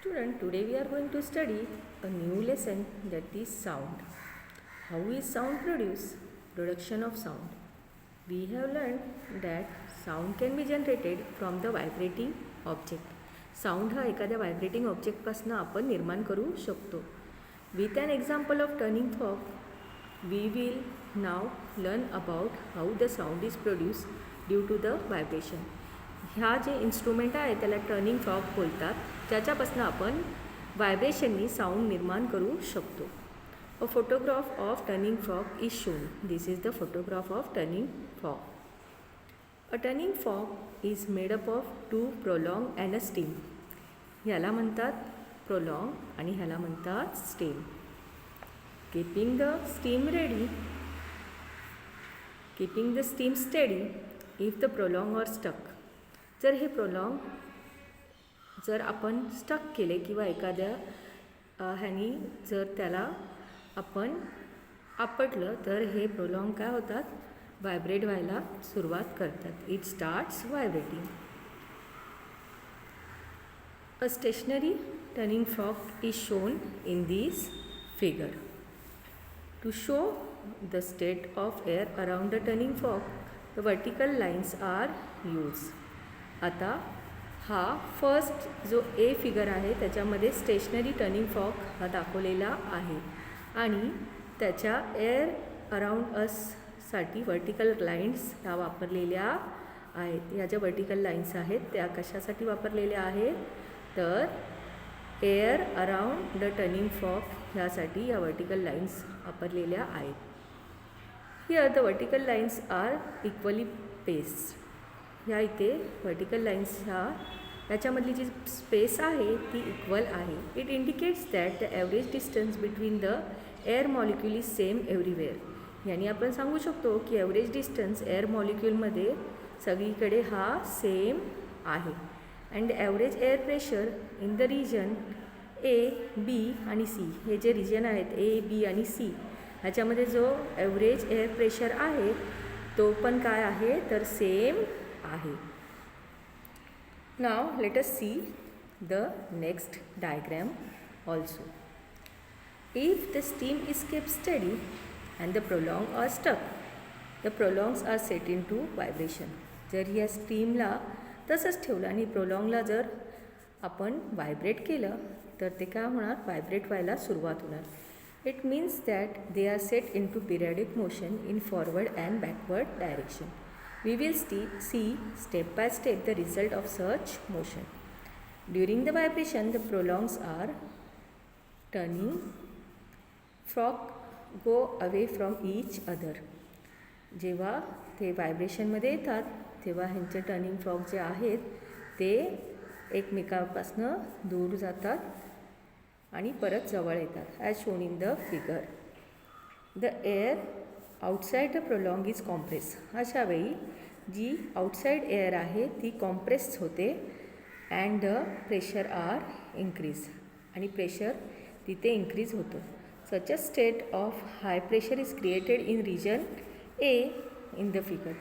Student, today we are going to study a new lesson, that is sound. How is sound produced? Production of sound. We have learned that sound can be generated from the vibrating object. Sound हा एखाद्या vibrating object पासून आपण निर्माण करू शकतो. With an example of turning fork, we will now learn about how the sound is produced due to the vibration. ह्या जे instrument आहे त्याला टर्निंग फॉक बोलतात, ज्याच्यापासून आपण व्हायब्रेशननी साऊंड निर्माण करू शकतो. A photograph of turning fork is shown. This is the photograph of turning fork. A turning fork is made up of two prolong and a steam. ह्याला म्हणतात प्रोलॉंग आणि ह्याला म्हणतात steam. Keeping the steam ready, keeping the steam steady if the prolong or stuck. जर हे prolong जर आपण stuck केले किंवा एखाद्या ह्यानी जर त्याला आपण आपटलं तर हे प्रोलॉंग काय होतात, व्हायब्रेट व्हायला सुरुवात करतात. It starts vibrating. A stationary turning fork is shown in this figure. To show the state of air around the turning fork, the vertical lines are use. आता हा फर्स्ट जो ए फिगर आहे त्याच्यामध्ये stationery turning फॉक हा दाखवलेला आहे आणि त्याच्या एअर अराउंड अससाठी वर्टिकल लाईन्स ह्या वापरलेल्या आहेत. ह्या ज्या वर्टिकल लाईन्स आहेत त्या कशासाठी वापरलेल्या आहेत, तर एअर अराउंड द टर्निंग फॉक ह्यासाठी या वर्टिकल लाईन्स वापरलेल्या आहेत. Here the vertical lines are equally spaced. ह्या इथे वर्टिकल लाईन्स ह्याच्यामधली जी स्पेस आहे ती इक्वल आहे. It indicates that the average distance between the air molecule is same everywhere. यानी आपण सांगू शकतो की ॲव्हरेज डिस्टन्स एअर मॉलिक्यूलमध्ये सगळीकडे हा सेम आहे. And average air pressure in the region A, B आणि सी, हे जे रिजन आहेत ए, बी आणि सी, ह्याच्यामध्ये जो ॲव्हरेज एअर प्रेशर आहे तो पण काय आहे, तर सेम आहे. Now let us see the next diagram also. If the steam is kept steady and the prolong are stuck, the prolongs are set into vibration. जर ह्या स्टीमला तसंच ठेवलं आणि प्रोलॉंगला जर आपण व्हायब्रेट केलं तर ते काय होणार, व्हायब्रेट व्हायला सुरुवात होणार. It means that they are set into periodic motion in forward and backward direction. We will see step by step the result of such motion. During the vibration, the prolongs are turning fork go away from each other. जेव्हा ते व्हायब्रेशनमध्ये येतात तेव्हा ह्यांचे turning frock जे आहेत ते एकमेकांपासून दूर जातात आणि परत जवळ येतात, as shown in the figure. The air outside the prolong is compress. अशा वेळी जी आउटसाइड एअर आहे ती कॉम्प्रेस होते. And the pressure are increase, आणि प्रेशर तिथे इन्क्रीज होतो. Such a state of high pressure is created in region A in the figure.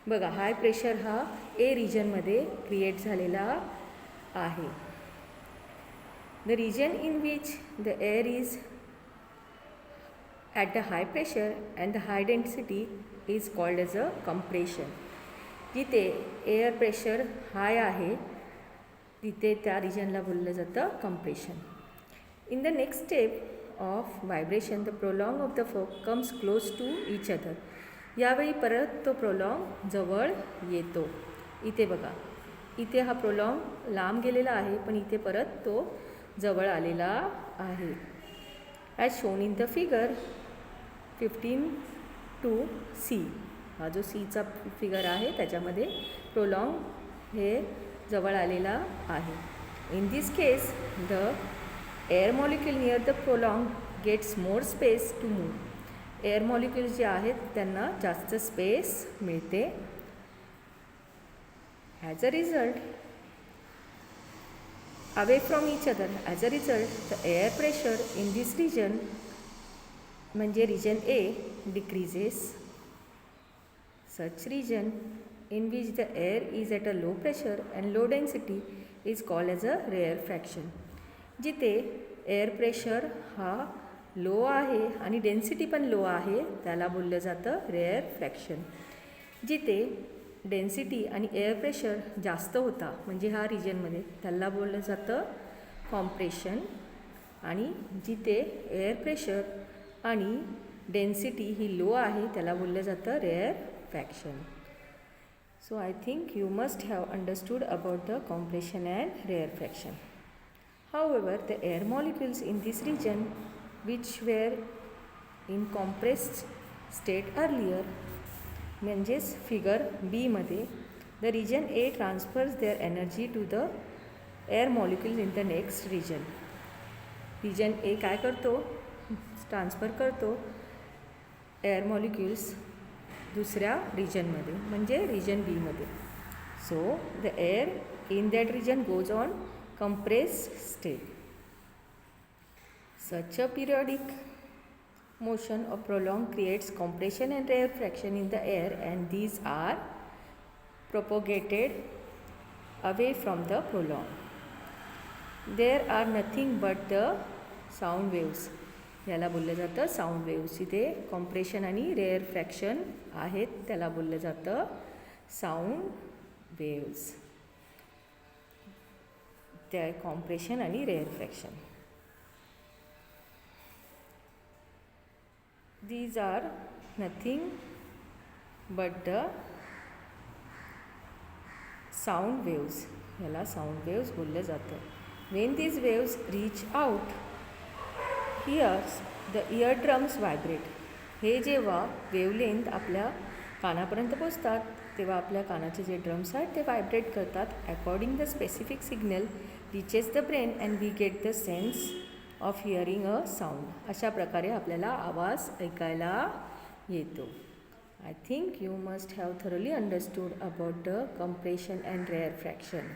बघा, हाय प्रेशर हा ए रिजनमध्ये क्रिएट झालेला आहे. The region in which the air is at the high pressure and the high density is called as a compression. जिथे air pressure high आहे तिथे त्या रिजनला बोललं जातं compression. In the next step of vibration the prolong of the fork comes close to each other. यावेळी परत तो प्रोलॉंग जवळ येतो. इथे बघा, इथे हा प्रोलॉंग लांब गेलेला आहे पण इथे परत तो जवळ आलेला आहे, as shown in the figure 15-C. हा जो सीचा फिगर आहे त्याच्यामध्ये प्रोलॉंग हे जवळ आलेला आहे. In this case the air molecule near the prolong gets more space to move. Air molecules जे आहेत त्यांना जास्त स्पेस मिळते. As a result away from each other. As a result the air pressure in this region, म्हणजे region A, decreases. Such region in which the air is at a low pressure and low density is called as a rarefaction. जिथे air pressure हा low आहे आणि density पण low आहे त्याला बोललं जातं रेअर फ्रॅक्शन. जिथे डेन्सिटी आणि एअर प्रेशर जास्त होता म्हणजे ह्या रिजनमध्ये त्याला बोललं जातं कॉम्प्रेशन. आणि जिथे एअर प्रेशर आणि डेन्सिटी ही लो आहे त्याला बोललं जातं rare fraction. So I think you must have understood about the compression and rarefaction. However, the air molecules in this region which were in compressed state earlier, म्हणजेच figure बी मध्ये the region A transfers their energy to the air molecules in the next region. Region A काय करतो? Transfer करतो air molecules दुसऱ्या रिजनमध्ये म्हणजे region बीमध्ये. So the air in that region goes on compressed state. Such a periodic motion of prolonged creates compression and rarefaction in the air, and these are propagated away from the prolonged. There are nothing but the sound waves. याला बोललं जातं sound waves. इथे compression आणि रेअरफॅक्शन आहेत त्याला बोललं जातं sound waves. त्या कॉम्प्रेशन आणि rarefaction. These are nothing but the sound waves. याला साऊंड वेव्स बोललं जातं. When these waves reach out hears the eardrums vibrate. हे जेव्हा वेवलेंथ आपल्या कानापर्यंत पोचतात तेव्हा आपल्या कानाचे जे ड्रम्स आहेत ते व्हायब्रेट करतात. According the specific signal reaches the brain and we get the sense of hearing a sound. अशा प्रकारे आपल्याला आवाज ऐकायला येतो. I think you must have thoroughly understood about the compression and रेअरफॅक्शन.